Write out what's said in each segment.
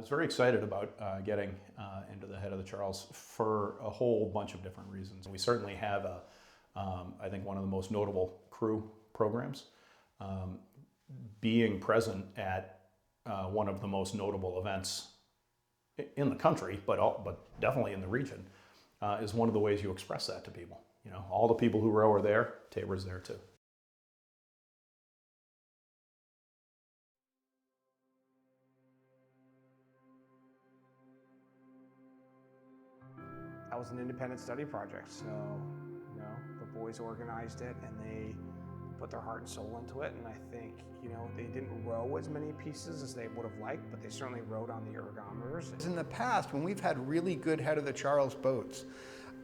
was very excited about getting into the head of the Charles for a whole bunch of different reasons. We certainly have, I think, one of the most notable crew programs. Being present at one of the most notable events in the country, but definitely in the region, is one of the ways you express that to people. You know, all the people who row are there, Tabor's there too. That was an independent study project, so the boys organized it and they put their heart and soul into it, and I think they didn't row as many pieces as they would have liked, but they certainly rowed on the ergometers. In the past, when we've had really good head of the Charles boats,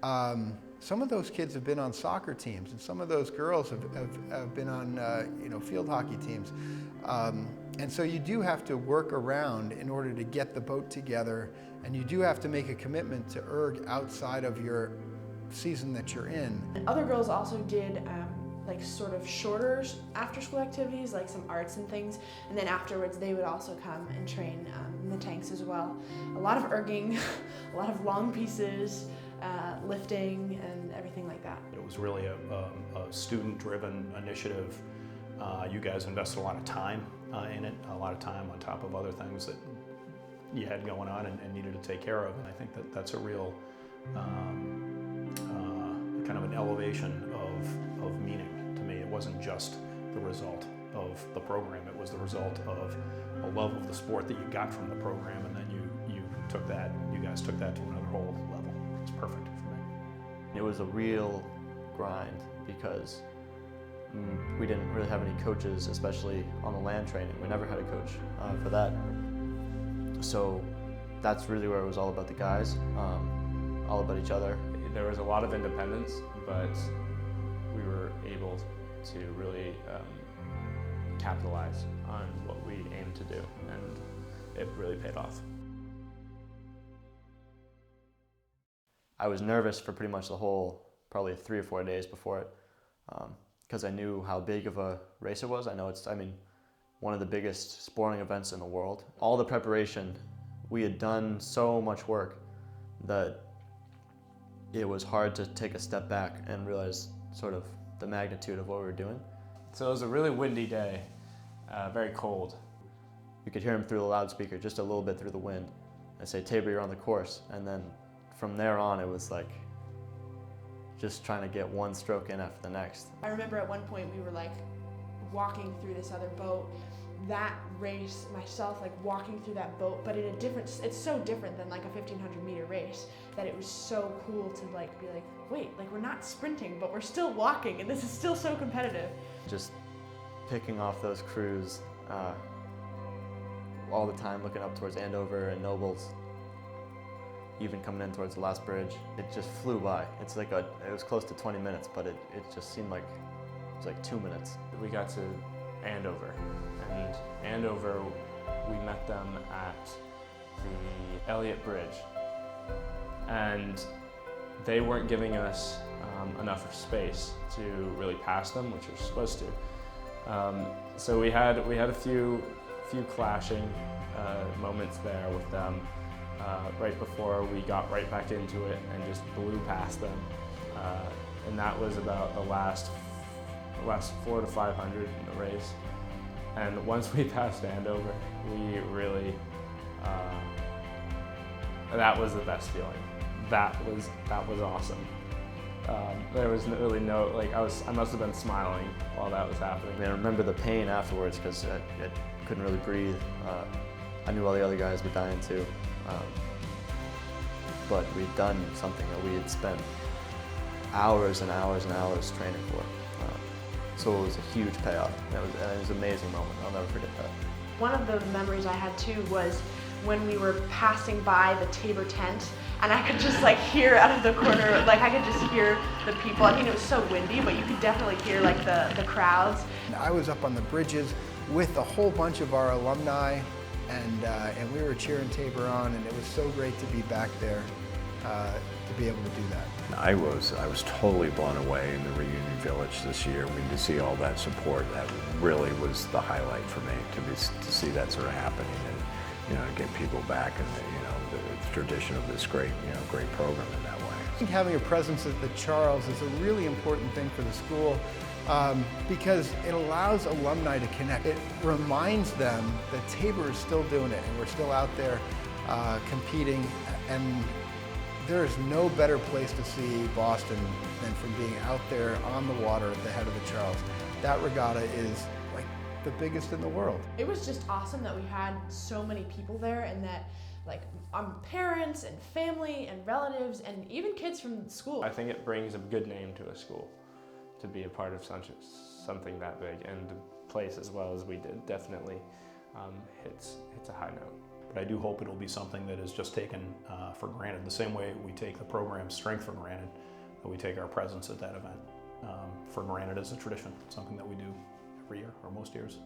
some of those kids have been on soccer teams, and some of those girls have been on field hockey teams, and so you do have to work around in order to get the boat together, and you do have to make a commitment to erg outside of your season that you're in. Other girls also did like sort of shorter after school activities, like some arts and things, and then afterwards they would also come and train in the tanks as well. A lot of erging, a lot of long pieces, lifting and everything like that. It was really a student-driven initiative. You guys invested a lot of time in it, a lot of time on top of other things that you had going on and needed to take care of, and I think that's a real kind of an elevation of meaning to me. It wasn't just the result of the program, it was the result of a love of the sport that you got from the program, and then you guys took that to another whole level. It's perfect for me. It was a real grind because we didn't really have any coaches, especially on the land training. We never had a coach for that. So that's really where it was all about the guys, all about each other. There was a lot of independence, but we were able to really capitalize on what we aimed to do, and it really paid off. I was nervous for pretty much the whole, probably 3 or 4 days before it, because I knew how big of a race it was. I know it's, one of the biggest sporting events in the world. All the preparation, we had done so much work that it was hard to take a step back and realize sort of the magnitude of what we were doing. So it was a really windy day, very cold. You could hear him through the loudspeaker, just a little bit through the wind, and say, "Tabor, you're on the course." And then from there on, it was like just trying to get one stroke in after the next. I remember at one point we were like walking through this other boat. That race, myself like walking through that boat, but in a different, it's so different than like a 1500 meter race that it was so cool to like be like, wait, like we're not sprinting, but we're still walking, and this is still so competitive. Just picking off those crews all the time, looking up towards Andover and Nobles, even coming in towards the last bridge. It just flew by. It's like it was close to 20 minutes, but it just seemed like it was like 2 minutes. We got to Andover, and Andover, we met them at the Elliott Bridge, and they weren't giving us enough space to really pass them, which we're supposed to. So we had a few clashing moments there with them right before we got right back into it and just blew past them, and that was about the last 400 to 500 in the race. And once we passed Andover, we really, that was the best feeling. That was awesome. There was really no, I must have been smiling while that was happening. I remember the pain afterwards because I couldn't really breathe. I knew all the other guys were dying too. But we'd done something that we had spent hours and hours and hours training for. So it was a huge payoff. It was an amazing moment. I'll never forget that. One of the memories I had too was when we were passing by the Tabor tent, and I could just like hear out of the corner, like I could just hear the people. I mean, it was so windy, but you could definitely hear like the crowds. I was up on the bridges with a whole bunch of our alumni, and we were cheering Tabor on, and it was so great to be back there to be able to do that. I was totally blown away in the reunion village this year. To see all that support, that really was the highlight for me, to see that sort of happening. get people back in the tradition of this great program in that way. I think having a presence at the Charles is a really important thing for the school because it allows alumni to connect. It reminds them that Tabor is still doing it and we're still out there competing, and there is no better place to see Boston than from being out there on the water at the head of the Charles. That regatta is like the biggest in the world. It was just awesome that we had so many people there, and that like parents and family and relatives and even kids from school. I think it brings a good name to a school to be a part of something that big, and the place as well as we did definitely hits a high note. But I do hope it'll be something that is just taken for granted, the same way we take the program's strength for granted, that we take our presence at that event for granted as a tradition, something that we do every year or most years.